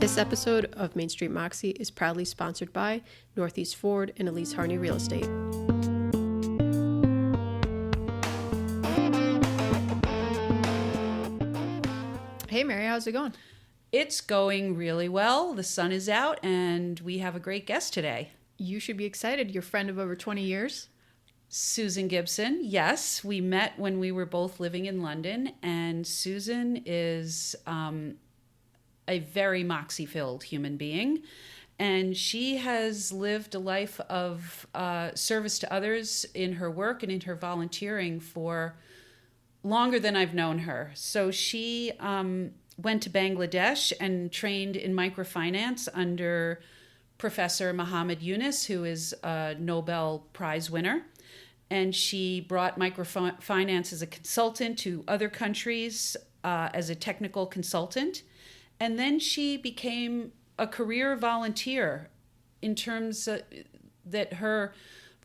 This episode of Main Street Moxie is proudly sponsored by Northeast Ford and Elise Harney Real Estate. Hey Mary, how's it going? It's going really well. The sun is out and we have a great guest today. You should be excited. Your friend of over 20 years. Susan Gibson. Yes, we met when we were both living in London, and Susan is a very Moxie-filled human being, and she has lived a life of service to others in her work and in her volunteering for longer than I've known her. So she went to Bangladesh and trained in microfinance under Professor Muhammad Yunus, who is a Nobel Prize winner. And she brought microfinance as a consultant to other countries as a technical consultant. And then she became a career volunteer in terms that her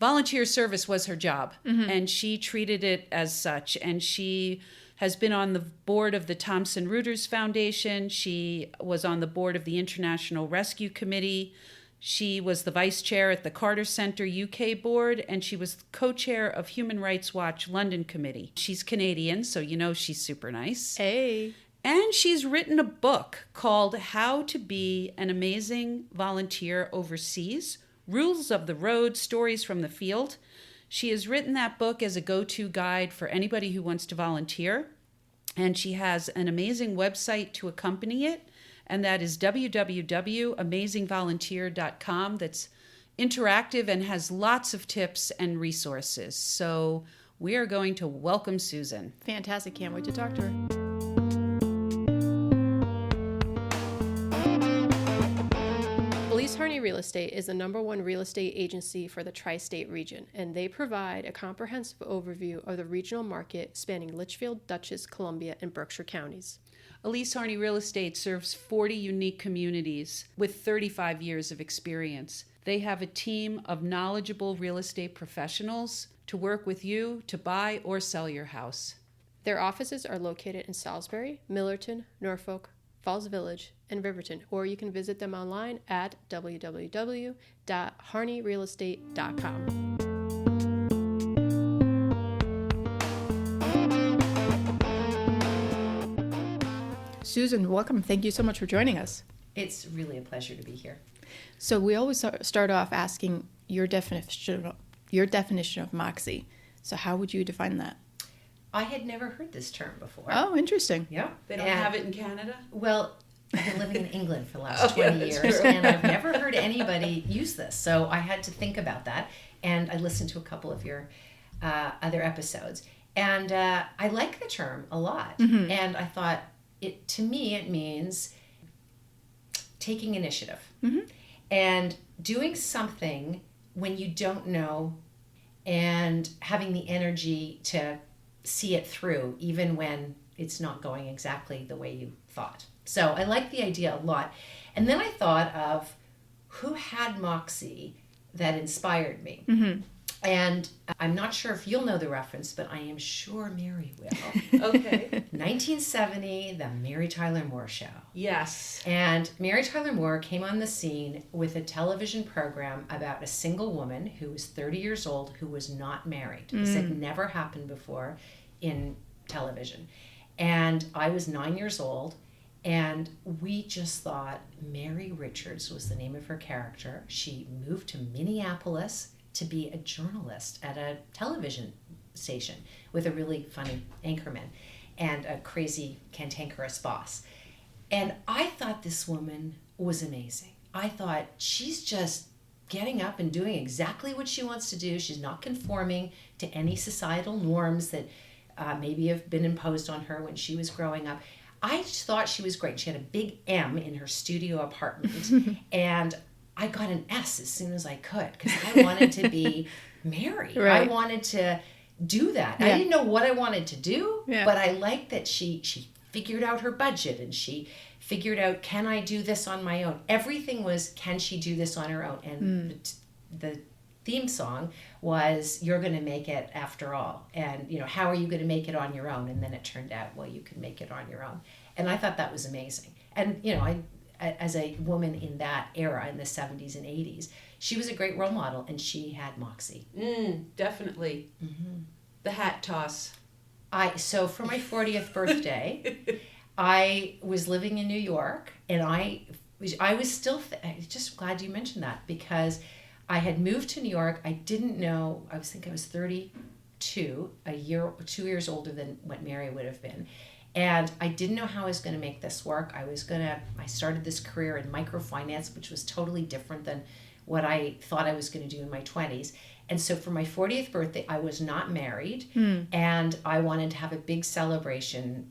volunteer service was her job. Mm-hmm. And she treated it as such. And she has been on the board of the Thomson Reuters Foundation. She was on the board of the International Rescue Committee. She was the vice chair at the Carter Center UK board, and she was co-chair of Human Rights Watch London Committee. She's Canadian, so you know she's super nice. Hey. And she's written a book called How to Be an Amazing Volunteer Overseas, Rules of the Road, Stories from the Field. She has written that book as a go-to guide for anybody who wants to volunteer. And she has an amazing website to accompany it. And that is www.amazingvolunteer.com. That's interactive and has lots of tips and resources. So we are going to welcome Susan. Fantastic. Can't wait to talk to her. Elise Harney Real Estate is the #1 real estate agency for the tri-state region, and they provide a comprehensive overview of the regional market spanning Litchfield, Dutchess, Columbia, and Berkshire counties. Elise Harney Real Estate serves 40 unique communities with 35 years of experience. They have a team of knowledgeable real estate professionals to work with you to buy or sell your house. Their offices are located in Salisbury, Millerton, Norfolk, Falls Village, and Riverton, or you can visit them online at www.harneyrealestate.com. Susan, welcome. Thank you so much for joining us. It's really a pleasure to be here. So we always start off asking your definition of Moxie. So how would you define that? I had never heard this term before. Oh, interesting. Yeah. They don't have it in Canada? Well, I've been living in England for the last 20 years, and I've never heard anybody use this. So I had to think about that, and I listened to a couple of your other episodes. And I like the term a lot. Mm-hmm. And I thought, to me, it means taking initiative. Mm-hmm. And doing something when you don't know, and having the energy to see it through, even when it's not going exactly the way you thought. So I like the idea a lot. And then I thought of who had Moxie that inspired me. Mm-hmm. And I'm not sure if you'll know the reference, but I am sure Mary will. Okay. 1970, the Mary Tyler Moore Show. Yes. And Mary Tyler Moore came on the scene with a television program about a single woman who was 30 years old who was not married. This had never happened before in television. And I was 9 years old, and we just thought Mary Richards was the name of her character. She moved to Minneapolis to be a journalist at a television station with a really funny anchorman and a crazy cantankerous boss. And I thought this woman was amazing. I thought she's just getting up and doing exactly what she wants to do. She's not conforming to any societal norms that maybe have been imposed on her when she was growing up. I just thought she was great. She had a big M in her studio apartment, and I got an S as soon as I could because I wanted to be Mary. Right. I wanted to do that. Yeah. I didn't know what I wanted to do, but I liked that she figured out her budget, and she figured out, can I do this on my own? Everything was, can she do this on her own? And the theme song was, you're going to make it after all. And, how are you going to make it on your own? And then it turned out, well, you can make it on your own. And I thought that was amazing. And, as a woman in that era, in the 70s and 80s, she was a great role model, and she had Moxie. Definitely. The hat toss. So for my 40th birthday, I was living in New York, and I was still, just glad you mentioned that, because I had moved to New York. I didn't know, I was 32, 2 years older than what Mary would have been. And I didn't know how I was going to make this work. I started this career in microfinance, which was totally different than what I thought I was going to do in my 20s. And so for my 40th birthday, I was not married, and I wanted to have a big celebration,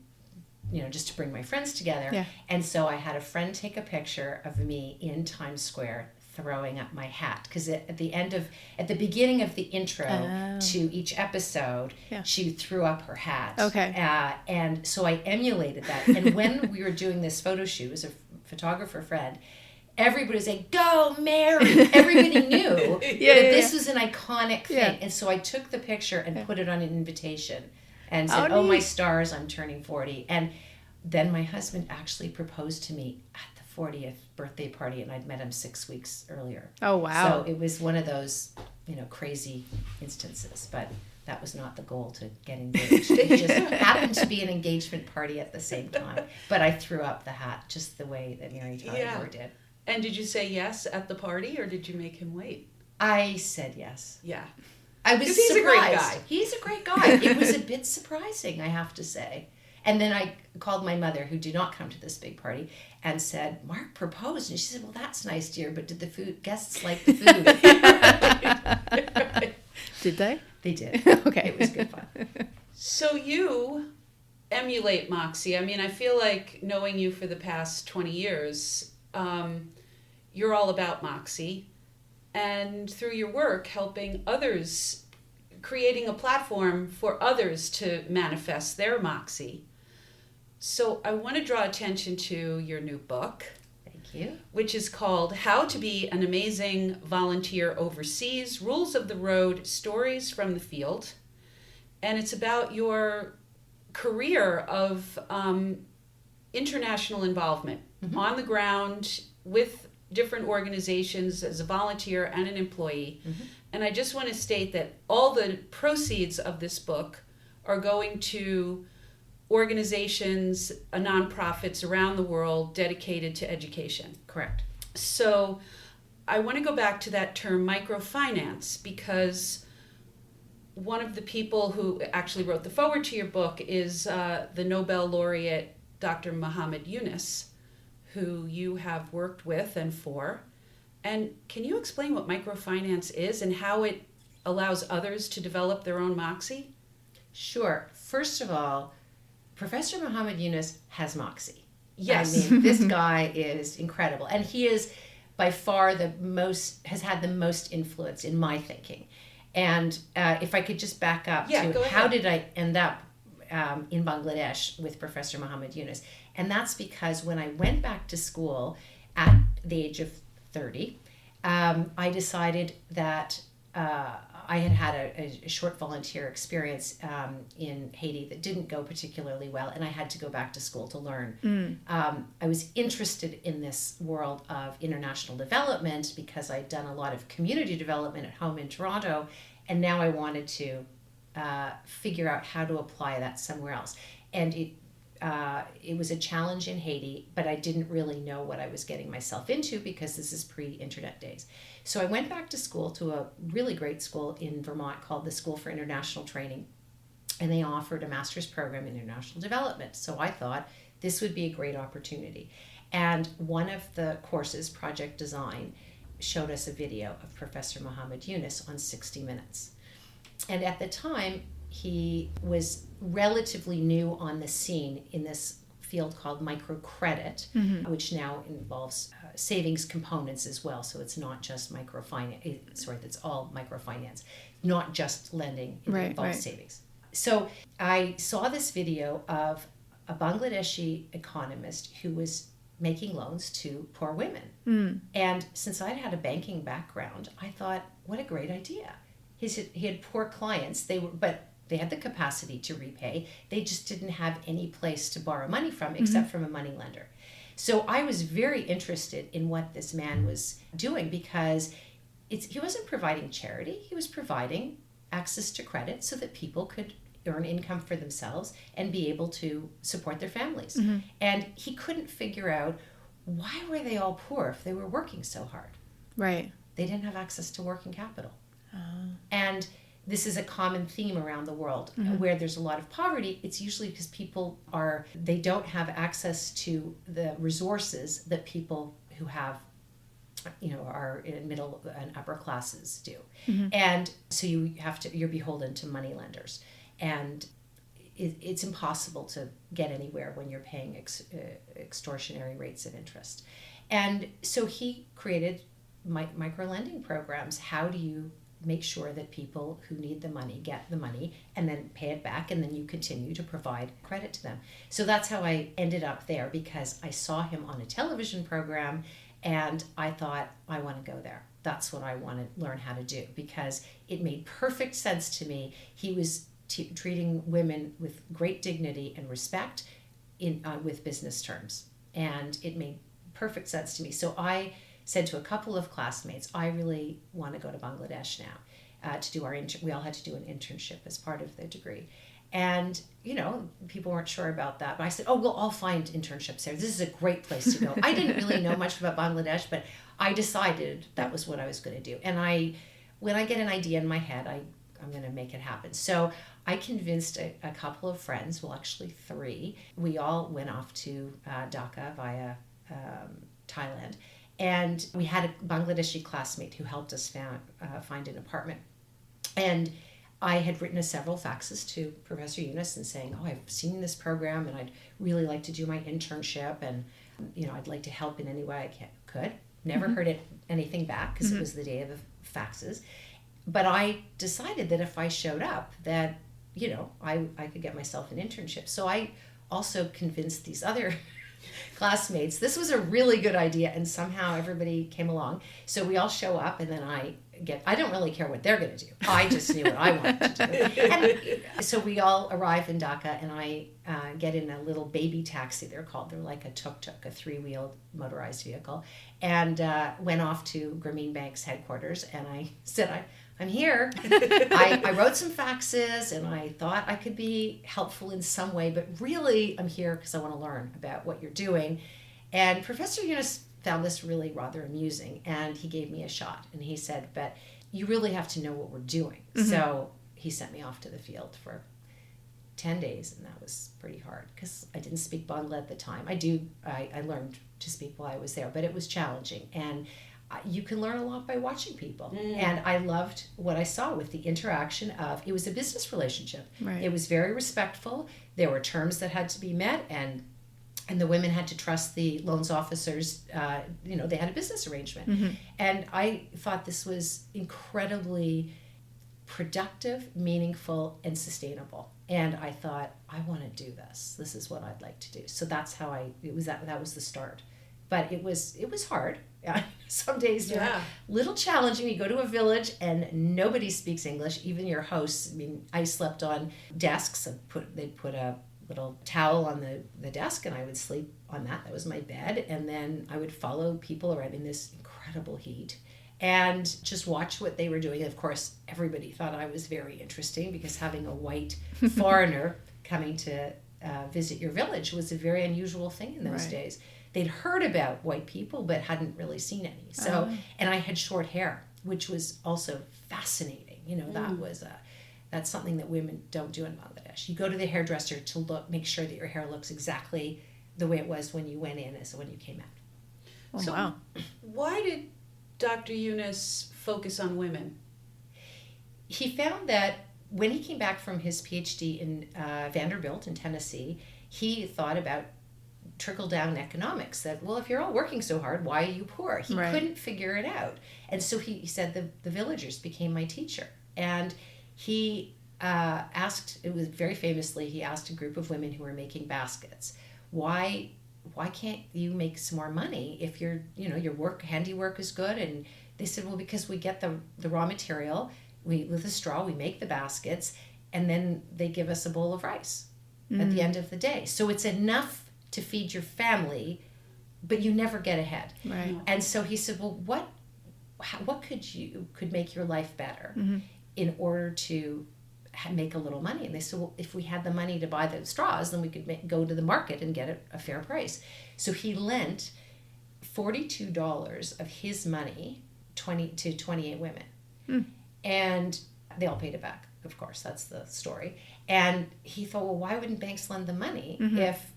just to bring my friends together. Yeah. And so I had a friend take a picture of me in Times Square throwing up my hat, because at the beginning of the intro to each episode, she threw up her hat. Okay. And so I emulated that. And when we were doing this photo shoot as a photographer friend, everybody was like, "Go, Mary!" Everybody knew that this was an iconic thing. Yeah. And so I took the picture and put it on an invitation and said, "Oh, my stars, I'm turning 40." And then my husband actually proposed to me at the 40th birthday party, and I'd met him 6 weeks earlier. Oh, wow. So it was one of those, crazy instances, but that was not the goal, to get engaged. It just happened to be an engagement party at the same time. But I threw up the hat just the way that Mary Tyler did. And did you say yes at the party, or did you make him wait? I said yes. Yeah. I was surprised. He's a great guy. He's a great guy. It was a bit surprising, I have to say. And then I called my mother, who did not come to this big party, and said, "Mark proposed." And she said, "Well, that's nice, dear, but did the guests like the food?" Did they? They did. Okay. It was good fun. So you emulate Moxie. I mean, I feel like, knowing you for the past 20 years, you're all about Moxie. And through your work, helping others, creating a platform for others to manifest their Moxie. So I want to draw attention to your new book. Thank you. Which is called How to Be an Amazing Volunteer Overseas, Rules of the Road, Stories from the Field. And it's about your career of international involvement on the ground with different organizations as a volunteer and an employee. And I just want to state that all the proceeds of this book are going to organizations, nonprofits around the world dedicated to education. Correct. So I want to go back to that term microfinance, because one of the people who actually wrote the foreword to your book is the Nobel laureate Dr. Muhammad Yunus, who you have worked with and for. And can you explain what microfinance is and how it allows others to develop their own Moxie? Sure. First of all, Professor Muhammad Yunus has Moxie. Yes. I mean, this guy is incredible. And he is by far has had the most influence in my thinking. And if I could just back up to how did I end up in Bangladesh with Professor Muhammad Yunus? And that's because when I went back to school at the age of 30, I decided that I had a short volunteer experience in Haiti that didn't go particularly well, and I had to go back to school to learn. I was interested in this world of international development because I'd done a lot of community development at home in Toronto, and now I wanted to figure out how to apply that somewhere else. And it was a challenge in Haiti, but I didn't really know what I was getting myself into because this is pre-internet days. So I went back to school, to a really great school in Vermont called the School for International Training, and they offered a master's program in international development. So I thought this would be a great opportunity. And one of the courses, Project Design, showed us a video of Professor Muhammad Yunus on 60 Minutes. And at the time, he was relatively new on the scene in this field called microcredit, which now involves savings components as well. So it's not just microfinance, that's all microfinance, not just lending, it involves savings. So I saw this video of a Bangladeshi economist who was making loans to poor women. And since I'd had a banking background, I thought, what a great idea. He had poor clients, but they had the capacity to repay. They just didn't have any place to borrow money from except from a money lender. So I was very interested in what this man was doing, because he wasn't providing charity. He was providing access to credit so that people could earn income for themselves and be able to support their families. And he couldn't figure out, why were they all poor if they were working so hard? Right. They didn't have access to working capital. And this is a common theme around the world. Where there's a lot of poverty, it's usually because they don't have access to the resources that people who have, are in middle and upper classes do. And so you're beholden to money lenders. And it's impossible to get anywhere when you're paying extortionary rates of interest. And so he created micro lending programs. How do you make sure that people who need the money get the money and then pay it back, and then you continue to provide credit to them? So that's how I ended up there, because I saw him on a television program and I thought, I want to go there. That's what I want to learn how to do, because it made perfect sense to me. He was treating women with great dignity and respect with business terms, and it made perfect sense to me. So I said to a couple of classmates, I really want to go to Bangladesh now to do we all had to do an internship as part of the degree. And, people weren't sure about that. But I said, we'll all find internships there. This is a great place to go. I didn't really know much about Bangladesh, but I decided that was what I was going to do. And when I get an idea in my head, I'm going to make it happen. So I convinced a couple of friends, well, actually 3. We all went off to Dhaka via Thailand. And we had a Bangladeshi classmate who helped us find an apartment. And I had written several faxes to Professor Yunus and saying, I've seen this program and I'd really like to do my internship, and I'd like to help in any way I could. Never heard anything back, because it was the day of the faxes. But I decided that if I showed up, that I could get myself an internship. So I also convinced these other classmates this was a really good idea, and somehow everybody came along. So we all show up, and then I don't really care what they're going to do. I just knew what I wanted to do. And so we all arrive in Dhaka, and I get in a little baby taxi, they're called. They're like a tuk-tuk, a 3-wheeled motorized vehicle, and went off to Grameen Bank's headquarters. And I said, I'm here. I wrote some faxes, and I thought I could be helpful in some way, but really I'm here because I want to learn about what you're doing. And Professor Yunus found this really rather amusing, and he gave me a shot. And he said, but you really have to know what we're doing. So he sent me off to the field for 10 days, and that was pretty hard because I didn't speak Bangla at the time. I learned to speak while I was there, but it was challenging. And you can learn a lot by watching people. And I loved what I saw with the interaction it was a business relationship. Right. It was very respectful. There were terms that had to be met, and the women had to trust the loans officers. They had a business arrangement. And I thought this was incredibly productive, meaningful, and sustainable. And I thought, I want to do this. This is what I'd like to do. So that's how that was the start. But it was hard. Some days are a little challenging. You go to a village and nobody speaks English, even your hosts. I mean, I slept on desks. They'd put a little towel on the desk, and I would sleep on that. That was my bed. And then I would follow people around in this incredible heat and just watch what they were doing. And of course, everybody thought I was very interesting, because having a white foreigner coming to visit your village was a very unusual thing in those days. They'd heard about white people, but hadn't really seen any. So, and I had short hair, which was also fascinating. That's something that women don't do in Bangladesh. You go to the hairdresser to make sure that your hair looks exactly the way it was when you went in as when you came out. Wow. Why did Dr. Yunus focus on women? He found that when he came back from his PhD in Vanderbilt in Tennessee, he thought about trickle-down economics, that, well, if you're all working so hard, why are you poor? He couldn't figure it out. And so he said the villagers became my teacher. And he asked, it was very famously, he asked a group of women who were making baskets, why can't you make some more money if your handiwork is good? And they said, well, because we get the raw material, with the straw, we make the baskets, and then they give us a bowl of rice at the end of the day. So it's enough to feed your family but you never get ahead. Right. And so he said, well, what could make your life better in order to make a little money? And they said, well, if we had the money to buy the straws, then we could go to the market and get a fair price. So he lent $42 of his money to 28 women. And they all paid it back, of course. That's the story. And he thought, well, why wouldn't banks lend the money if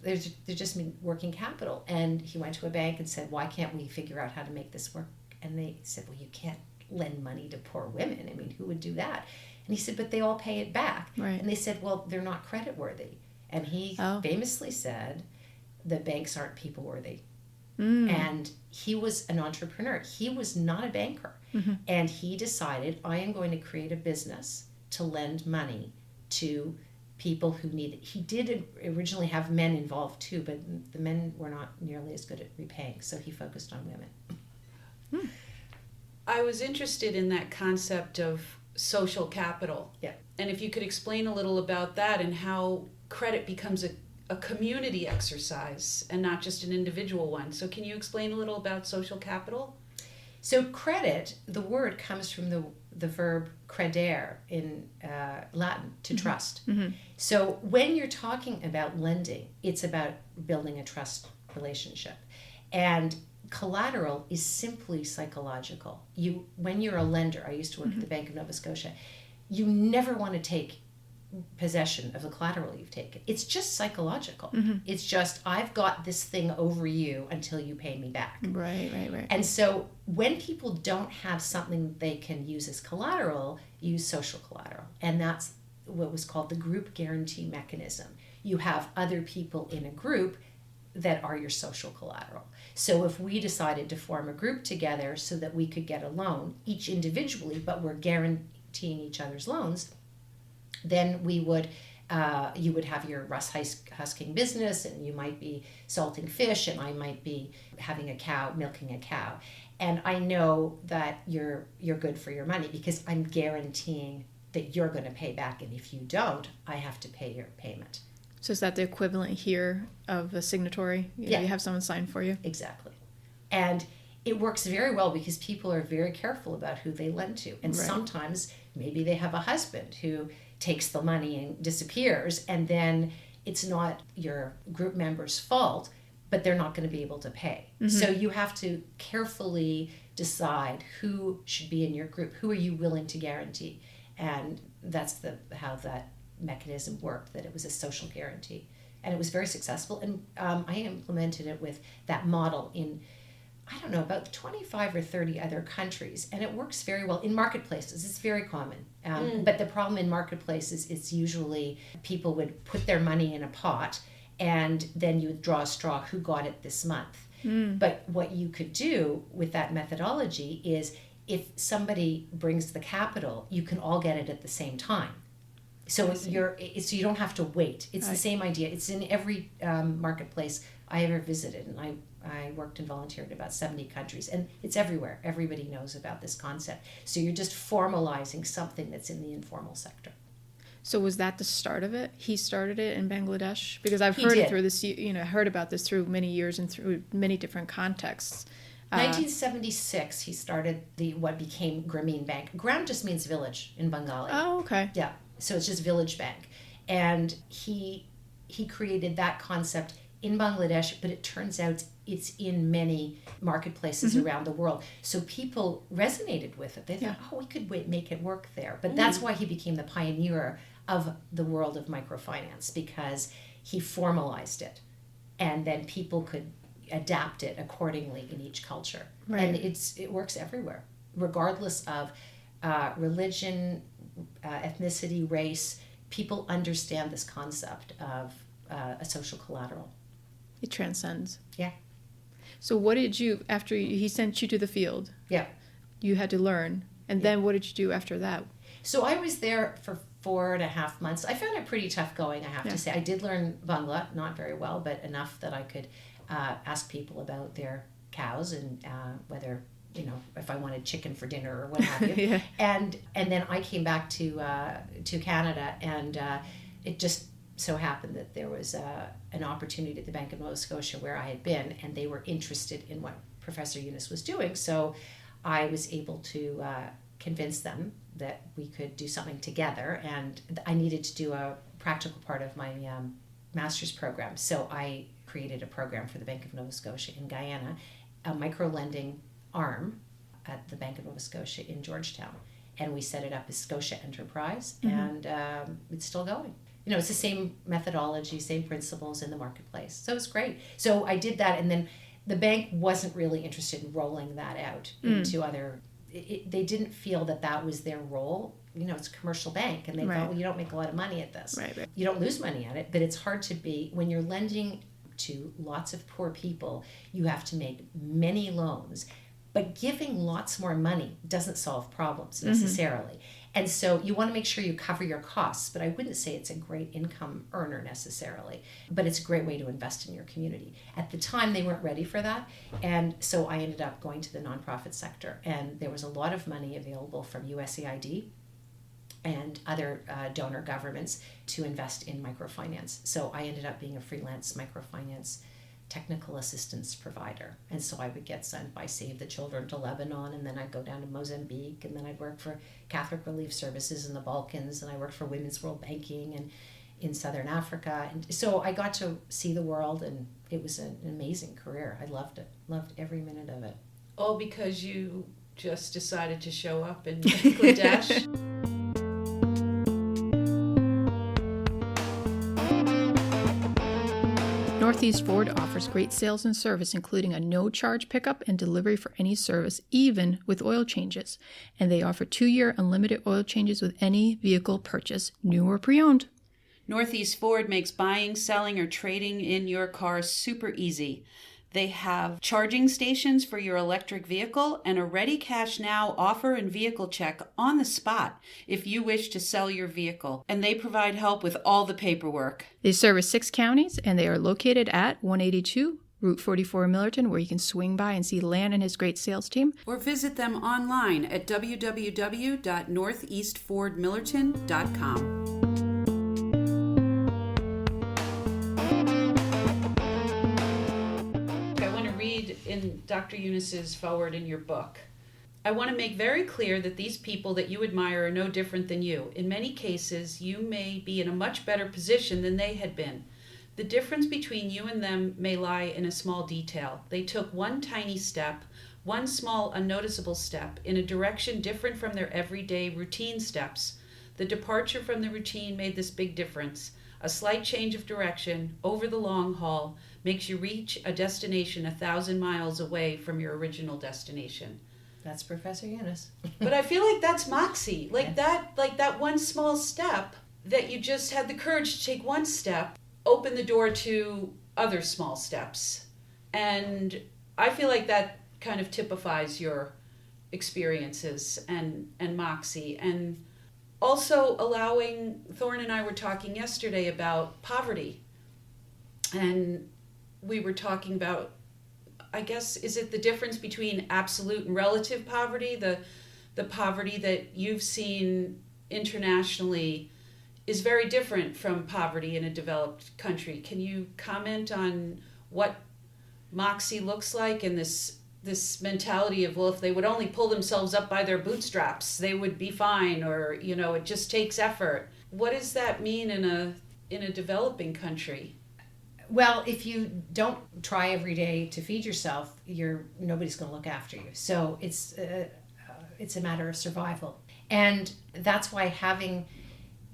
they're just working capital? And he went to a bank and said, why can't we figure out how to make this work? And they said, well, you can't lend money to poor women. I mean, who would do that? And he said, but they all pay it back. Right. And they said, well, they're not credit worthy. And he famously said, the banks aren't people worthy. And he was an entrepreneur. He was not a banker. And he decided, I am going to create a business to lend money to people who need it. He did originally have men involved too, but the men were not nearly as good at repaying. So he focused on women. I was interested in that concept of social capital. Yeah. And if you could explain a little about that and how credit becomes a community exercise and not just an individual one. So can you explain a little about social capital? So credit, the word comes from the verb credere in Latin, to trust. So when you're talking about lending, it's about building a trust relationship. And collateral is simply psychological. When you're a lender, I used to work at the Bank of Nova Scotia, you never want to take possession of the collateral you've taken. It's just psychological. It's just, I've got this thing over you until you pay me back. Right. And so when people don't have something they can use as collateral, use social collateral. And that's what was called the group guarantee mechanism. You have other people in a group that are your social collateral. So if we decided to form a group together so that we could get a loan, each individually, but we're guaranteeing each other's loans, then we would, you would have your Russ husking business, and you might be salting fish, and I might be having a cow, milking a cow. And I know that you're good for your money because I'm guaranteeing that you're going to pay back. And if you don't, I have to pay your payment. So is that the equivalent here of a signatory? You have someone sign for you? Exactly. And it works very well because people are very careful about who they lend to. And sometimes maybe they have a husband who takes the money and disappears, and then it's not your group member's fault, but they're not going to be able to pay. So you have to carefully decide who should be in your group. Who are you willing to guarantee? And that's how that mechanism worked, that it was a social guarantee. And it was very successful. And I implemented it with that model in, I don't know, about 25 or 30 other countries. And it works very well in marketplaces. It's very common. But the problem in marketplaces is usually people would put their money in a pot, and then you would draw a straw who got it this month. But what you could do with that methodology is, if somebody brings the capital, you can all get it at the same time. So so you don't have to wait. It's the same idea. It's in every marketplace I ever visited, and I worked and volunteered in about 70 countries, and it's everywhere. Everybody knows about this concept. So you're just formalizing something that's in the informal sector. So was that the start of it? He started it in Bangladesh? Because I've He heard did. it through this, heard about this through many years and through many different contexts. 1976, he started what became Grameen Bank. Gram just means village in Bengali. Oh, okay. Yeah, so it's just Village Bank. And he created that concept in Bangladesh, but it turns out it's in many marketplaces around the world. So people resonated with it. They thought, we could make it work there. But that's why he became the pioneer of the world of microfinance, because he formalized it. And then people could adapt it accordingly in each culture. Right. And it works everywhere, regardless of religion, ethnicity, race. People understand this concept of a social collateral. It transcends. Yeah. So what did you, after he sent you to the field, Yeah. you had to learn, and then what did you do after that? So I was there for 4.5 months. I found it pretty tough going, I have to say. I did learn Bangla, not very well, but enough that I could ask people about their cows and whether, if I wanted chicken for dinner or what have you. And then I came back to Canada, and it just so happened that there was an opportunity at the Bank of Nova Scotia where I had been, and they were interested in what Professor Eunice was doing. So I was able to convince them that we could do something together, and I needed to do a practical part of my master's program. So I created a program for the Bank of Nova Scotia in Guyana, a micro-lending arm at the Bank of Nova Scotia in Georgetown. And we set it up as Scotia Enterprise, and it's still going. It's the same methodology, same principles in the marketplace. So it's great. So I did that, and then the bank wasn't really interested in rolling that out into other... they didn't feel that was their role. It's a commercial bank, and they thought, well, you don't make a lot of money at this. Right. You don't lose money at it, but it's hard to be... When you're lending to lots of poor people, you have to make many loans. But giving lots more money doesn't solve problems necessarily. And so you want to make sure you cover your costs, but I wouldn't say it's a great income earner necessarily, but it's a great way to invest in your community. At the time, they weren't ready for that. And so I ended up going to the nonprofit sector, and there was a lot of money available from USAID and other donor governments to invest in microfinance. So I ended up being a freelance microfinance technical assistance provider. And so I would get sent by Save the Children to Lebanon, and then I'd go down to Mozambique, and then I'd work for Catholic Relief Services in the Balkans, and I worked for Women's World Banking and in Southern Africa. And so I got to see the world, and it was an amazing career. I loved it. Loved every minute of it. All because you just decided to show up in Bangladesh. Northeast Ford offers great sales and service, including a no-charge pickup and delivery for any service, even with oil changes. And they offer 2-year unlimited oil changes with any vehicle purchase, new or pre-owned. Northeast Ford makes buying, selling, or trading in your car super easy. They have charging stations for your electric vehicle and a ready cash now offer and vehicle check on the spot if you wish to sell your vehicle. And they provide help with all the paperwork. They service 6 counties, and they are located at 182 Route 44 in Millerton, where you can swing by and see Lan and his great sales team. Or visit them online at www.northeastfordmillerton.com. In Dr. Eunice's foreword in your book, I want to make very clear that these people that you admire are no different than you. In many cases, you may be in a much better position than they had been. The difference between you and them may lie in a small detail. They took one tiny step, one small unnoticeable step, in a direction different from their everyday routine steps. The departure from the routine made this big difference. A slight change of direction over the long haul makes you reach a destination 1,000 miles away from your original destination. That's Professor Eunice. But I feel like that's Moxie. That one small step that you just had the courage to take one step, open the door to other small steps. And I feel like that kind of typifies your experiences and Moxie. And also allowing, Thorne and I were talking yesterday about poverty. And we were talking about, I guess, is it the difference between absolute and relative poverty? The poverty that you've seen internationally is very different from poverty in a developed country. Can you comment on what Moxie looks like and this mentality of, well, if they would only pull themselves up by their bootstraps, they would be fine, or, it just takes effort. What does that mean in a developing country? Well, if you don't try every day to feed yourself, nobody's going to look after you. So it's a matter of survival. And that's why having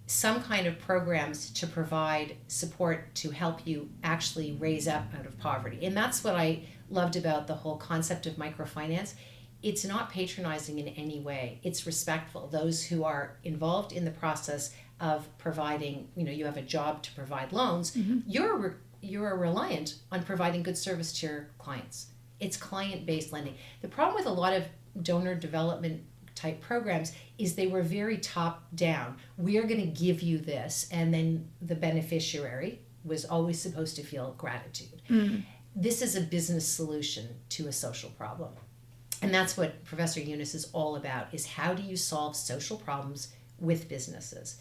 some kind of programs to provide support to help you actually raise up out of poverty. And that's what I loved about the whole concept of microfinance. It's not patronizing in any way. It's respectful. Those who are involved in the process of providing, you have a job to provide loans, you're reliant on providing good service to your clients. It's client-based lending. The problem with a lot of donor development type programs is they were very top down. We are going to give you this, and then the beneficiary was always supposed to feel gratitude. This is a business solution to a social problem. And that's what Professor Eunice is all about, is how do you solve social problems with businesses?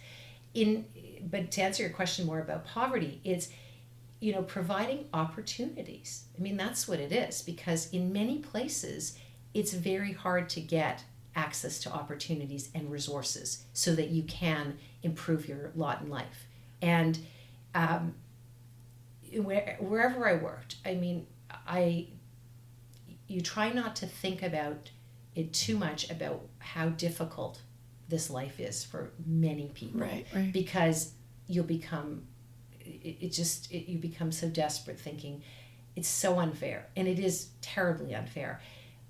But to answer your question more about poverty, it's, providing opportunities. I mean, that's what it is, because in many places, it's very hard to get access to opportunities and resources so that you can improve your lot in life. And wherever I worked, I mean, you try not to think about it too much about how difficult this life is for many people, Right. because you'll become you become so desperate, thinking it's so unfair, and it is terribly unfair.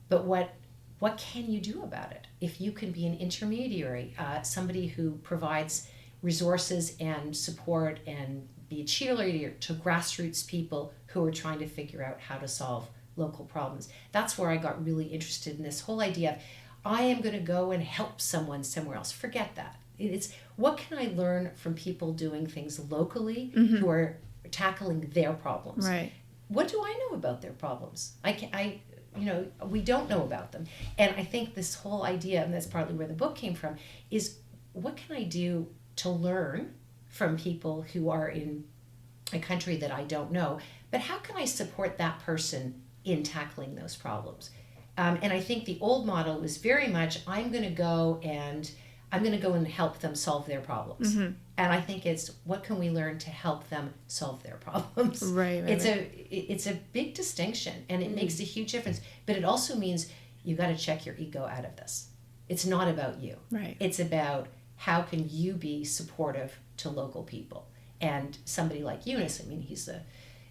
But what can you do about it? If you can be an intermediary, somebody who provides resources and support, and be a cheerleader to grassroots people who are trying to figure out how to solve local problems. That's where I got really interested in this whole idea of, I am going to go and help someone somewhere else. Forget that. It's, what can I learn from people doing things locally who are tackling their problems? Right. What do I know about their problems? We don't know about them. And I think this whole idea, and that's partly where the book came from, is what can I do to learn from people who are in a country that I don't know, but how can I support that person in tackling those problems? And I think the old model was very much, I'm going to go and help them solve their problems. And I think it's, what can we learn to help them solve their problems? Right. It's a big distinction, and it makes a huge difference. But it also means you got to check your ego out of this. It's not about you. Right. It's about, how can you be supportive to local people? And somebody like Yunus, I mean, he's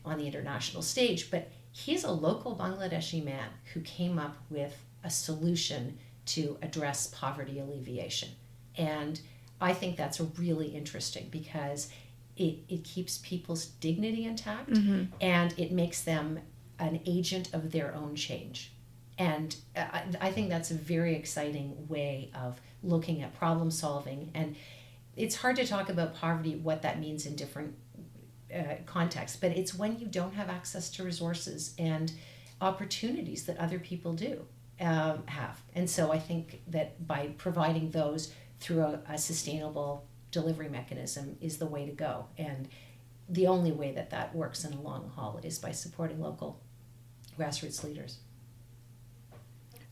on the international stage, but he's a local Bangladeshi man who came up with a solution to address poverty alleviation. And I think that's really interesting, because it keeps people's dignity intact, and it makes them an agent of their own change. And I think that's a very exciting way of looking at problem solving. And it's hard to talk about poverty, what that means in different contexts, but it's when you don't have access to resources and opportunities that other people do have. And so I think that by providing those through a sustainable delivery mechanism is the way to go. And the only way that works in a long haul is by supporting local grassroots leaders.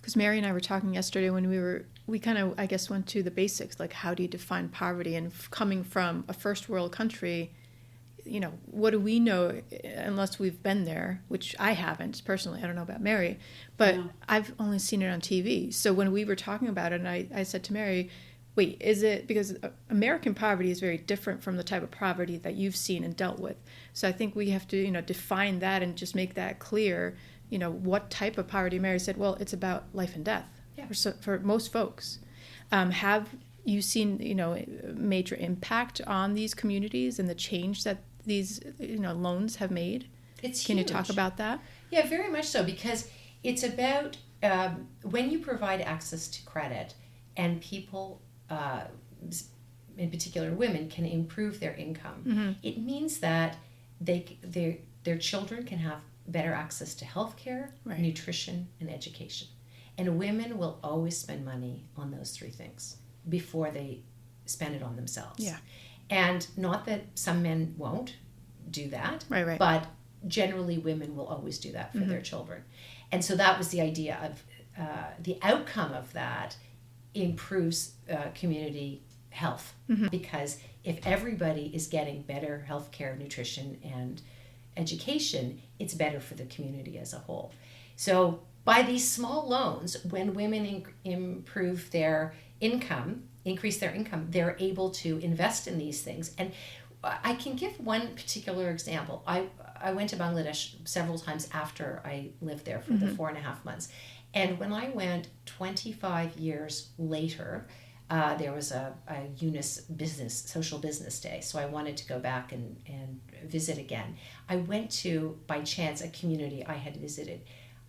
Because Mary and I were talking yesterday when we kind of, I guess, went to the basics, like how do you define poverty? And coming from a first world country, what do we know unless we've been there, which I haven't personally. I don't know about Mary, but no. I've only seen it on TV. So when we were talking about it, and I said to Mary, wait, is it, because American poverty is very different from the type of poverty that you've seen and dealt with. So I think we have to, define that and just make that clear, what type of poverty. Mary said, well, it's about life and death for most folks. Have you seen, major impact on these communities and the change that these, loans have made? It's Can huge. you talk about that? Yeah, very much so, because it's about when you provide access to credit, and people, in particular women, can improve their income. It means that their children can have better access to health care, nutrition, and education. And women will always spend money on those three things before they spend it on themselves. Yeah. And not that some men won't do that, but generally women will always do that for their children. And so that was the idea of the outcome of that improves community health, because if everybody is getting better health care, nutrition, and education, it's better for the community as a whole. So by these small loans, when women improve their income, increase their income, they're able to invest in these things. And I can give one particular example. I went to Bangladesh several times after I lived there for the 4.5 months. And when I went 25 years later, there was a Yunus social business day. So I wanted to go back and visit again. I went to, by chance, a community I had visited.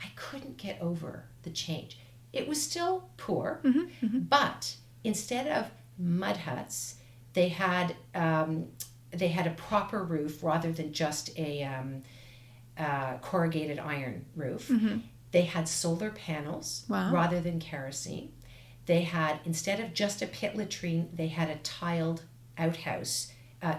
I couldn't get over the change. It was still poor, but instead of mud huts, they had a proper roof rather than just a corrugated iron roof. They had solar panels rather than kerosene. They had, instead of just a pit latrine, they had a tiled outhouse,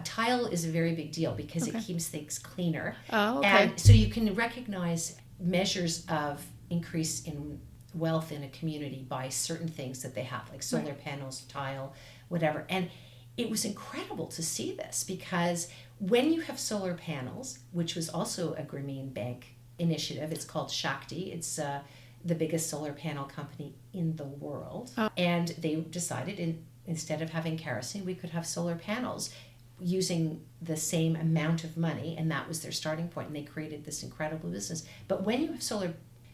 tile is a very big deal because Okay. it keeps things cleaner. Oh, okay. And so you can recognize measures of increase in wealth in a community by certain things that they have, like solar panels, tile, whatever. And it was incredible to see this because when you have solar panels, which was also a Grameen Bank initiative, it's called Shakti. It's the biggest solar panel company in the world. Oh. And they decided instead of having kerosene, we could have solar panels using the same amount of money, and that was their starting point, and they created this incredible business. But when you have solar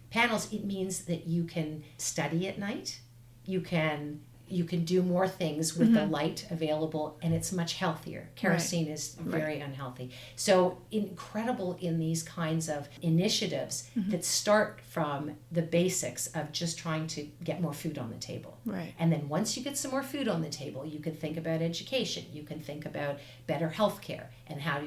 panels, it means that you can study at night, you can do more things with the light available, and it's much healthier. Kerosene is very unhealthy. So incredible in these kinds of initiatives that start from the basics of just trying to get more food on the table. Right. And then once you get some more food on the table, you can think about education, you can think about better health care and how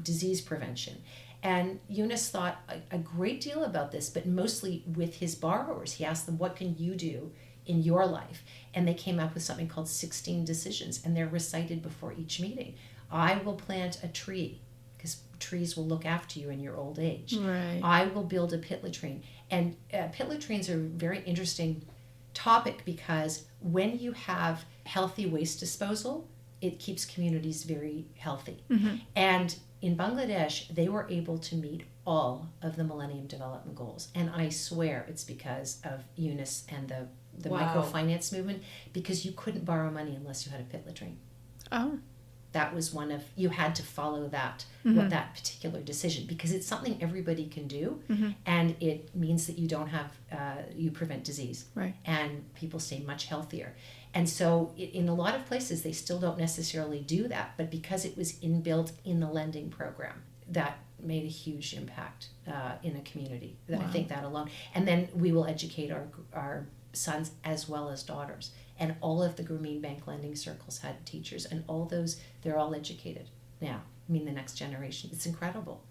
disease prevention. And Eunice thought a great deal about this, but mostly with his borrowers. He asked them, what can you do in your life? And they came up with something called 16 decisions, and they're recited before each meeting. I will plant a tree because trees will look after you in your old age. Right. I will build a pit latrine. And pit latrines are a very interesting topic because when you have healthy waste disposal, it keeps communities very healthy. And in Bangladesh, they were able to meet all of the Millennium Development Goals. And I swear it's because of Eunice and the microfinance movement, because you couldn't borrow money unless you had a pit latrine. Oh. That was one of, you had to follow that, what that particular decision, because it's something everybody can do, and it means that you don't have, you prevent disease. Right. And people stay much healthier. And so in a lot of places, they still don't necessarily do that, but because it was inbuilt in the lending program, that made a huge impact in a community. I think that alone. And then we will educate our sons as well as daughters. And all of the Grameen Bank lending circles had teachers, and all those, they're all educated now. I mean, the next generation. It's incredible.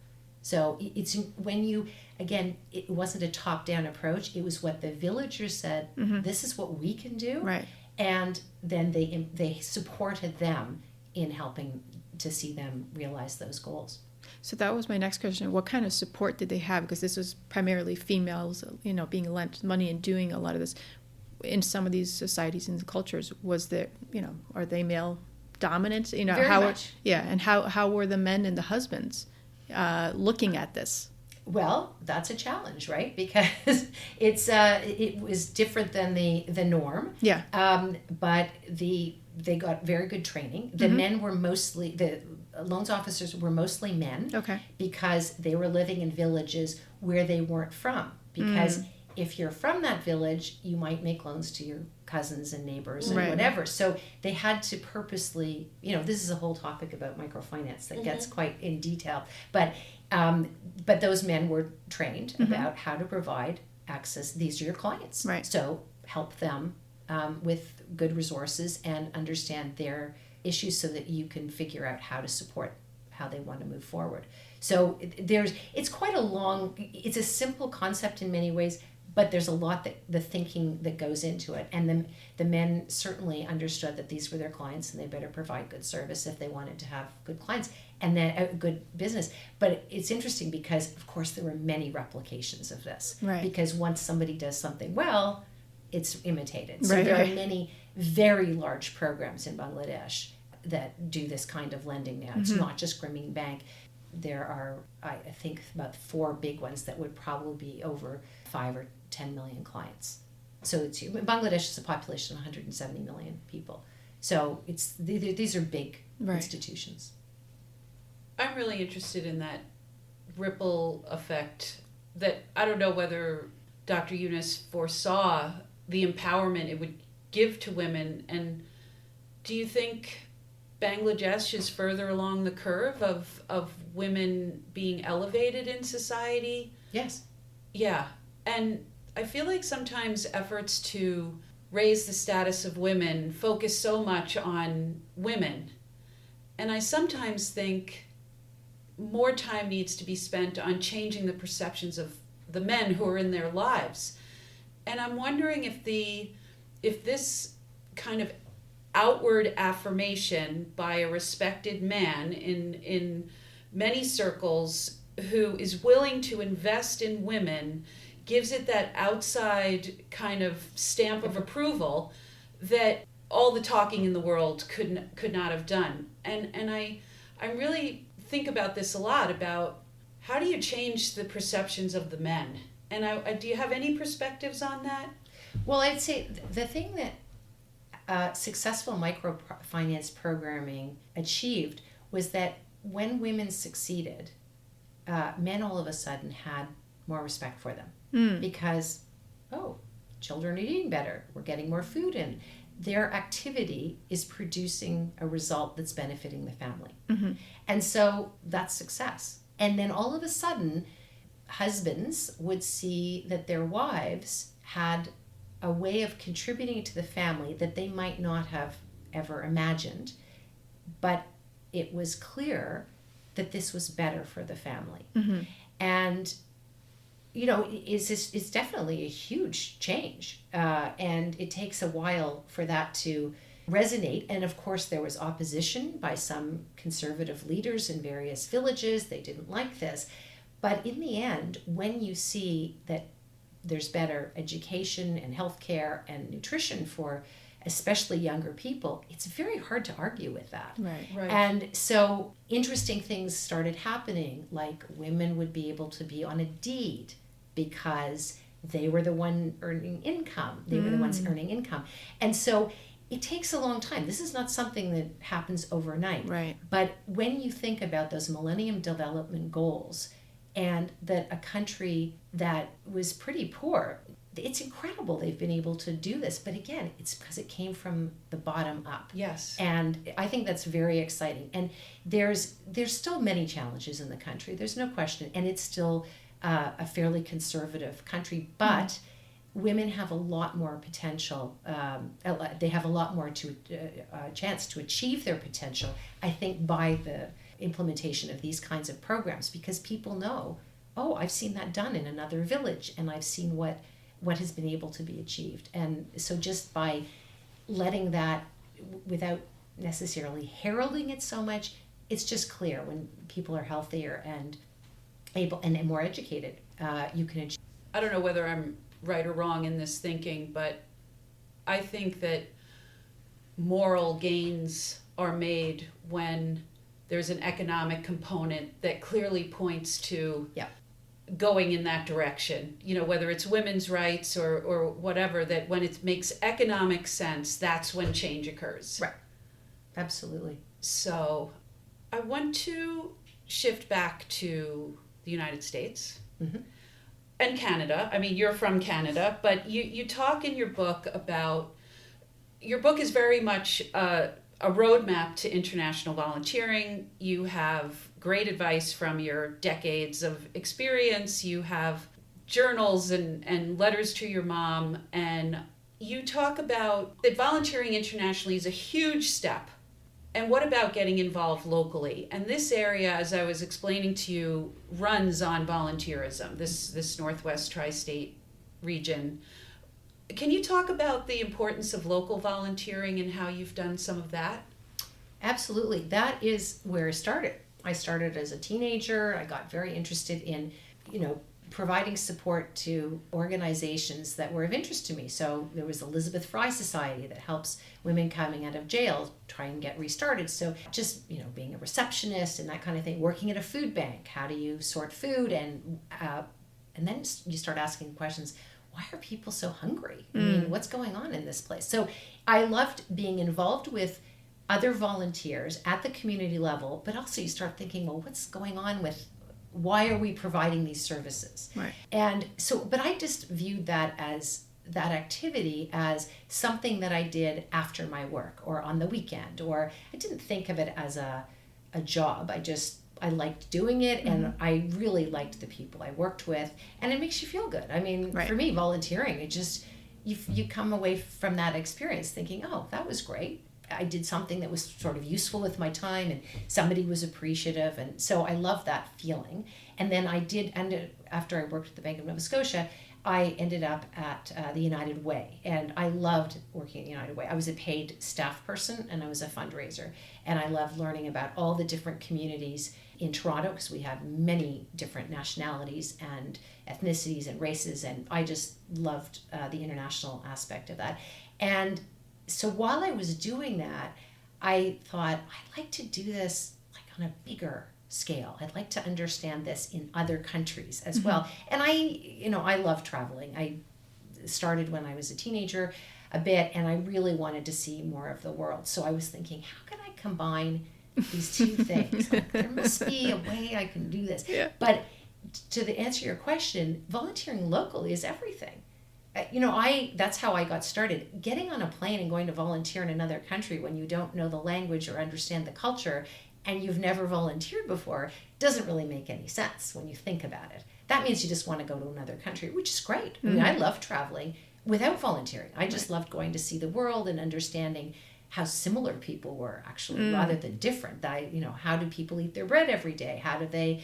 So it's when you, again, it wasn't a top-down approach. It was what the villagers said, this is what we can do. Right. And then they supported them in helping to see them realize those goals. So that was my next question. What kind of support did they have? Because this was primarily females, being lent money and doing a lot of this. In some of these societies and cultures, was there, are they male dominant? Very how much. And how were the men and the husbands looking at this? Well, that's a challenge, right? Because it was different than the norm. Yeah. But they got very good training. The men were mostly, the loans officers were mostly men. Okay. Because they were living in villages where they weren't from. Because if you're from that village, you might make loans to your cousins and neighbors and whatever. So they had to purposely, this is a whole topic about microfinance that gets quite in detail. But those men were trained about how to provide access. These are your clients. Right. So help them with good resources and understand their issues so that you can figure out how to support how they want to move forward. So it's quite it's a simple concept in many ways, but there's a lot the thinking that goes into it. And the men certainly understood that these were their clients and they better provide good service if they wanted to have good clients and then a good business. But it's interesting because, of course, there were many replications of this. Right. Because once somebody does something well, it's imitated. So Right, there right. are many very large programs in Bangladesh that do this kind of lending now. It's not just Grameen Bank. There are, I think, about 4 big ones that would probably be over 5 or 10 million clients. So Bangladesh is a population of 170 million people. So these are big institutions. I'm really interested in that ripple effect that I don't know whether Dr. Eunice foresaw the empowerment it would give to women. And do you think Bangladesh is further along the curve of women being elevated in society? Yes. Yeah. And I feel like sometimes efforts to raise the status of women focus so much on women. And I sometimes think more time needs to be spent on changing the perceptions of the men who are in their lives. And I'm wondering if this kind of outward affirmation by a respected man in many circles who is willing to invest in women, gives it that outside kind of stamp of approval that all the talking in the world could not have done. And I really think about this a lot, about how do you change the perceptions of the men? And do you have any perspectives on that? Well, I'd say the thing that successful microfinance programming achieved was that when women succeeded, men all of a sudden had more respect for them because, oh, children are eating better, we're getting more food in. Their activity is producing a result that's benefiting the family. Mm-hmm. And so that's success. And then all of a sudden, husbands would see that their wives had a way of contributing to the family that they might not have ever imagined, but it was clear that this was better for the family. Mm-hmm. And it's definitely a huge change, and it takes a while for that to resonate. And of course, there was opposition by some conservative leaders in various villages. They didn't like this. But in the end, when you see that there's better education and healthcare and nutrition for especially younger people, it's very hard to argue with that. Right. And so interesting things started happening, like women would be able to be on a deed because they were the one earning income. They were the ones earning income. And so it takes a long time. This is not something that happens overnight. Right. But when you think about those Millennium Development Goals, and that a country that was pretty poor, it's incredible they've been able to do this. But again, it's because it came from the bottom up. Yes. And I think that's very exciting. And there's still many challenges in the country. There's no question. And it's still a fairly conservative country. But women have a lot more potential. They have a lot more chance to achieve their potential, I think, by the implementation of these kinds of programs, because people know, oh, I've seen that done in another village, and I've seen what has been able to be achieved. And so just by letting that, without necessarily heralding it so much, it's just clear when people are healthier and able and more educated, you can achieve. I don't know whether I'm right or wrong in this thinking, but I think that moral gains are made when there's an economic component that clearly points to going in that direction. Whether it's women's rights or whatever, that when it makes economic sense, that's when change occurs. Right. Absolutely. So I want to shift back to the United States. Mm-hmm. And Canada. I mean, you're from Canada, but you talk in your book about, your book is very much a roadmap to international volunteering. You have great advice from your decades of experience. You have journals and letters to your mom. And you talk about that volunteering internationally is a huge step. And what about getting involved locally? And this area, as I was explaining to you, runs on volunteerism, this Northwest Tri-State region. Can you talk about the importance of local volunteering and how you've done some of that? Absolutely. That is where I started. I started as a teenager. I got very interested in, providing support to organizations that were of interest to me. So there was Elizabeth Fry Society that helps women coming out of jail try and get restarted. So just, being a receptionist and that kind of thing, working at a food bank, how do you sort food? And then you start asking questions. Why are people so hungry? I mean, what's going on in this place? So I loved being involved with other volunteers at the community level, but also you start thinking, well, what's going on with, why are we providing these services? Right. And so, but I just viewed that activity as something that I did after my work or on the weekend, or I didn't think of it as a job. I liked doing it, and I really liked the people I worked with, and it makes you feel good. I mean, For me, volunteering, it just, you come away from that experience thinking, oh, that was great. I did something that was sort of useful with my time, and somebody was appreciative, and so I love that feeling. And then after I worked at the Bank of Nova Scotia, I ended up at the United Way, and I loved working at United Way. I was a paid staff person, and I was a fundraiser, and I loved learning about all the different communities in Toronto, because we have many different nationalities and ethnicities and races, and I just loved the international aspect of that. And so while I was doing that, I thought, I'd like to do this like on a bigger scale. I'd like to understand this in other countries as well. And I love traveling. I started when I was a teenager a bit, and I really wanted to see more of the world. So I was thinking, how can I combine these two things? Like, there must be a way I can do this. Yeah. But to answer your question, volunteering locally is everything. That's how I got started. Getting on a plane and going to volunteer in another country when you don't know the language or understand the culture and you've never volunteered before doesn't really make any sense when you think about it. That means you just want to go to another country, which is great. I mean, I love traveling without volunteering. I just loved going to see the world and understanding how similar people were actually, rather than different. How do people eat their bread every day? How do they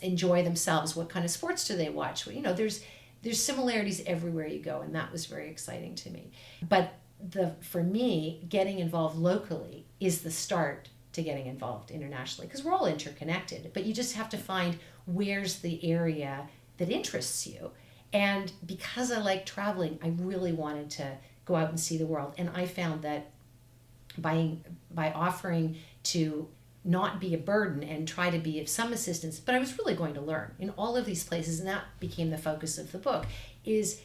enjoy themselves? What kind of sports do they watch? There's similarities everywhere you go, and that was very exciting to me. But for me, getting involved locally is the start to getting involved internationally, because we're all interconnected, but you just have to find where's the area that interests you. And because I like traveling, I really wanted to go out and see the world. And I found that by offering to not be a burden and try to be of some assistance, but I was really going to learn in all of these places, and that became the focus of the book, is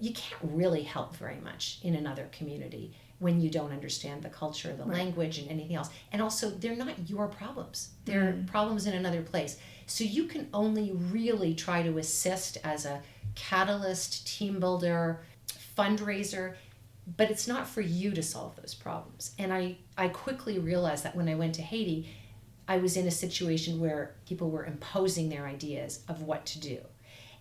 you can't really help very much in another community when you don't understand the culture, the language, and anything else. And also, they're not your problems. They're problems in another place. So you can only really try to assist as a catalyst, team builder, fundraiser, but it's not for you to solve those problems. And I quickly realized that when I went to Haiti, I was in a situation where people were imposing their ideas of what to do.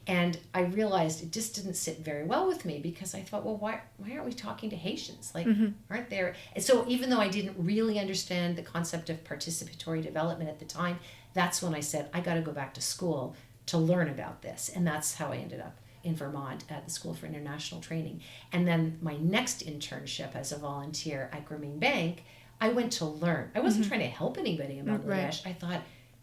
And I realized it just didn't sit very well with me, because I thought, well, why aren't we talking to Haitians? Like, aren't there? And so even though I didn't really understand the concept of participatory development at the time, that's when I said, I got to go back to school to learn about this. And that's how I ended up in Vermont at the School for International Training. And then my next internship as a volunteer at Grameen Bank, I went to learn. I wasn't trying to help anybody in Bangladesh. I thought,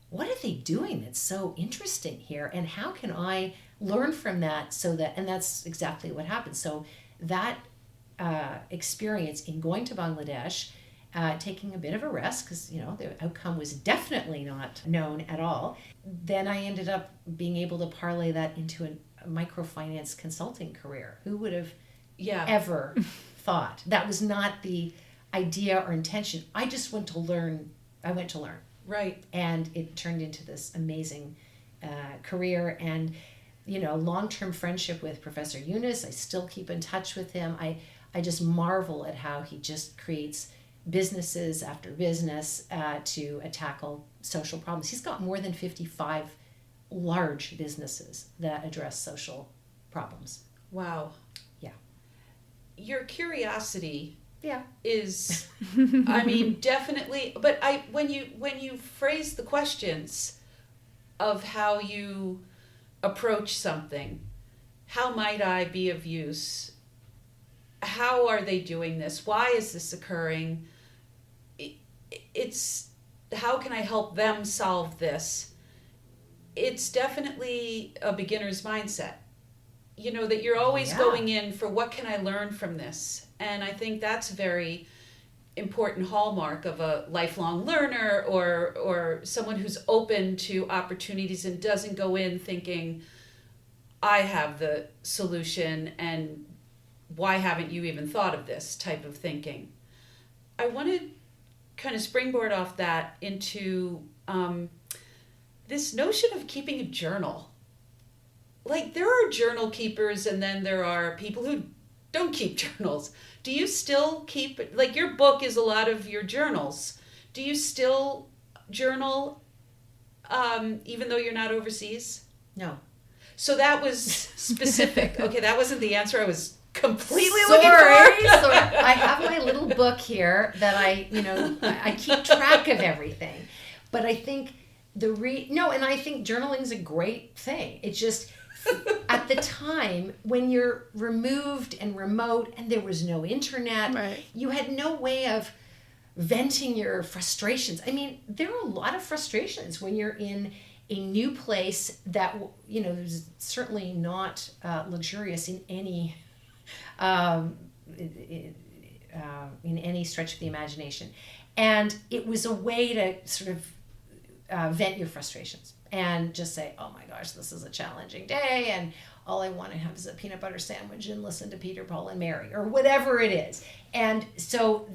what are they doing that's so interesting here? And how can I learn from that and that's exactly what happened. So that experience in going to Bangladesh, taking a bit of a risk, because the outcome was definitely not known at all. Then I ended up being able to parlay that into a microfinance consulting career. Who would have ever thought? That was not the idea or intention. I just went to learn. Right. And it turned into this amazing career, and long-term friendship with Professor Yunus. I still keep in touch with him. I just marvel at how he just creates businesses after business to tackle social problems. He's got more than 55 large businesses that address social problems. Wow. Yeah. Your curiosity Yeah. is, I mean, definitely, but when you phrase the questions of how you approach something, how might I be of use? How are they doing this? Why is this occurring? It's how can I help them solve this? It's definitely a beginner's mindset. That you're always going in for what can I learn from this? And I think that's a very important hallmark of a lifelong learner or someone who's open to opportunities and doesn't go in thinking, I have the solution and why haven't you even thought of this type of thinking. I want to kind of springboard off that into this notion of keeping a journal. Like, there are journal keepers, and then there are people who don't keep journals. Do you still keep, like, your book is a lot of your journals. Do you still journal even though you're not overseas? No. So that was specific. Okay, that wasn't the answer I was completely Sorry. looking for. So I have my little book here that I keep track of everything. But I think and I think journaling is a great thing. It's just at the time, when you're removed and remote and there was no internet, Right. you had no way of venting your frustrations. I mean, there are a lot of frustrations when you're in a new place that, is certainly not luxurious in any in any stretch of the imagination. And it was a way to sort of vent your frustrations and just say, oh my gosh, this is a challenging day, and all I want to have is a peanut butter sandwich and listen to Peter, Paul, and Mary, or whatever it is. And so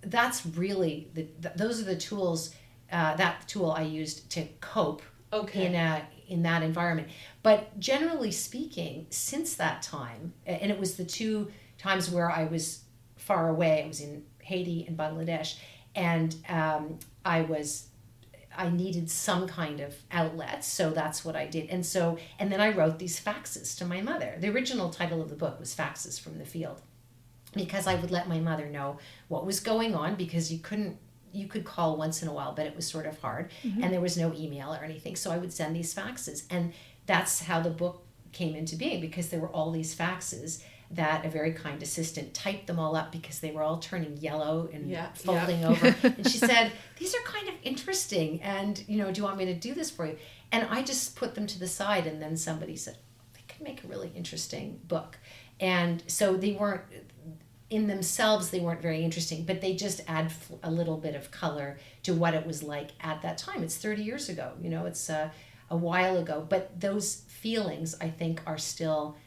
that's really, those are the tools, that tool I used to cope in that environment. But generally speaking, since that time, and it was the two times where I was far away, I was in Haiti and Bangladesh, and I needed some kind of outlet, so that's what I did. And then I wrote these faxes to my mother. The original title of the book was Faxes from the Field, because I would let my mother know what was going on, because you could call once in a while, but it was sort of hard, and there was no email or anything. So I would send these faxes, and that's how the book came into being, because there were all these faxes that a very kind assistant typed them all up, because they were all turning yellow and folding over. And she said, these are kind of interesting, and do you want me to do this for you? And I just put them to the side, and then somebody said, they could make a really interesting book. And so they weren't, in themselves, they weren't very interesting, but they just add a little bit of color to what it was like at that time. It's 30 years ago, it's a while ago, but those feelings, I think, are still,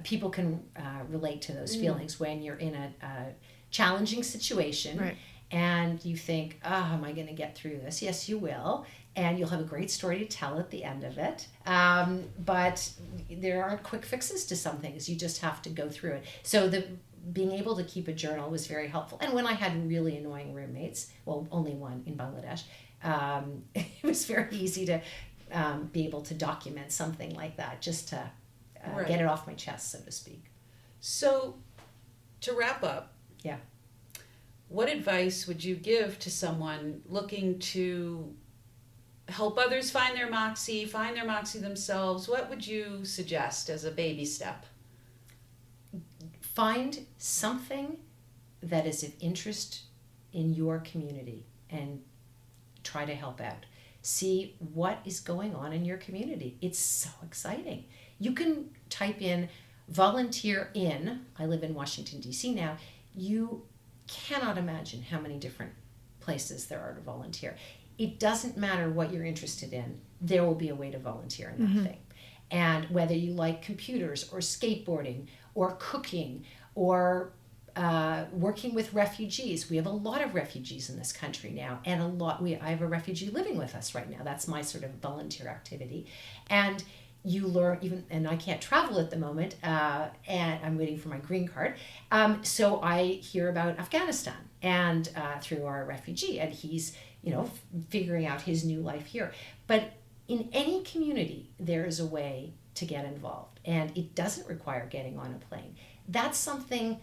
people can relate to those feelings when you're in a challenging situation, Right. and you think, am I going to get through this? Yes, you will. And you'll have a great story to tell at the end of it. But there aren't quick fixes to some things. You just have to go through it. So being able to keep a journal was very helpful. And when I had really annoying roommates, well, only one in Bangladesh, it was very easy to be able to document something like that, just to get it off my chest, so to speak. So, to wrap up, Yeah. what advice would you give to someone looking to help others find their Moxie themselves? What would you suggest as a baby step? Find something that is of interest in your community and try to help out. See what is going on in your community. It's so exciting. You can type in volunteer in, I live in Washington, D.C. now, you cannot imagine how many different places there are to volunteer. It doesn't matter what you're interested in, there will be a way to volunteer in that thing. And whether you like computers or skateboarding or cooking or working with refugees. We have a lot of refugees in this country now, and I have a refugee living with us right now. That's my sort of volunteer activity. And you learn, and I can't travel at the moment, and I'm waiting for my green card. So I hear about Afghanistan and through our refugee, and he's, figuring out his new life here. But in any community, there is a way to get involved, and it doesn't require getting on a plane. That's something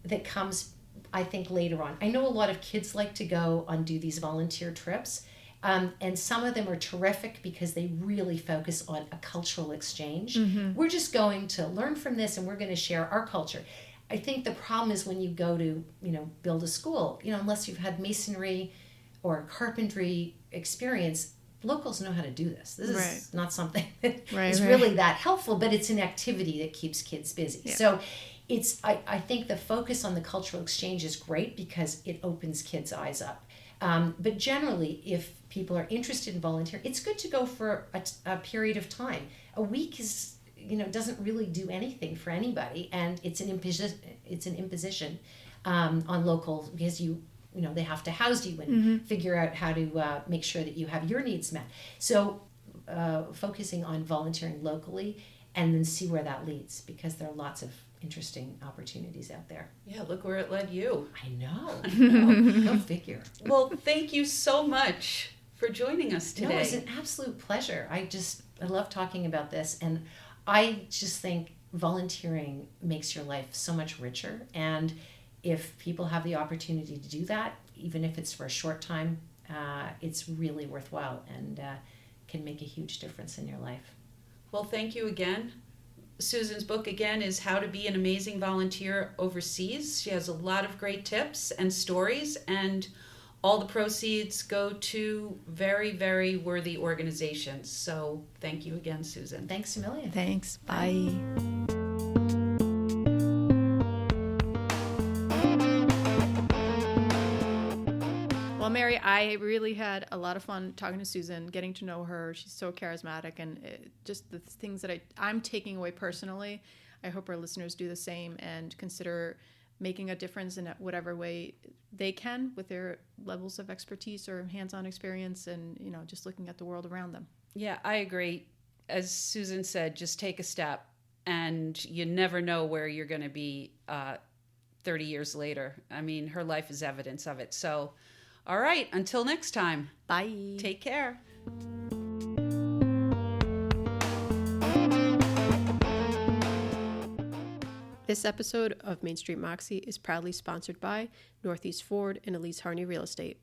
that comes, I think, later on. I know a lot of kids like to go on do these volunteer trips, and some of them are terrific because they really focus on a cultural exchange. We're just going to learn from this, and we're going to share our culture. I think the problem is when you go to, build a school, unless you've had masonry or carpentry experience, locals know how to do this. This is not something that is really that helpful, but it's an activity that keeps kids busy. Yeah. So I think the focus on the cultural exchange is great because it opens kids' eyes up. But generally, if people are interested in volunteering, it's good to go for a period of time. A week is, doesn't really do anything for anybody, and it's an imposition on locals because they have to house you and figure out how to make sure that you have your needs met. So focusing on volunteering locally and then see where that leads, because there are lots of interesting opportunities out there. Yeah, look where it led you. I know. Go figure. Well, thank you so much for joining us today. No, it was an absolute pleasure. I love talking about this, and I just think volunteering makes your life so much richer, and if people have the opportunity to do that, even if it's for a short time, it's really worthwhile and can make a huge difference in your life. Well, thank you again. Susan's book, again, is How to Be an Amazing Volunteer Overseas. She has a lot of great tips and stories, and all the proceeds go to very, very worthy organizations. So thank you again, Susan. Thanks a million. Thanks. Bye. Well, Mary, I really had a lot of fun talking to Susan, getting to know her. She's so charismatic, and just the things that I'm taking away personally, I hope our listeners do the same and consider making a difference in whatever way they can with their levels of expertise or hands-on experience, and just looking at the world around them. Yeah, I agree. As Susan said, just take a step, and you never know where you're going to be 30 years later. I mean, her life is evidence of it. So, all right, until next time. Bye. Take care. This episode of Main Street Moxie is proudly sponsored by Northeast Ford and Elise Harney Real Estate.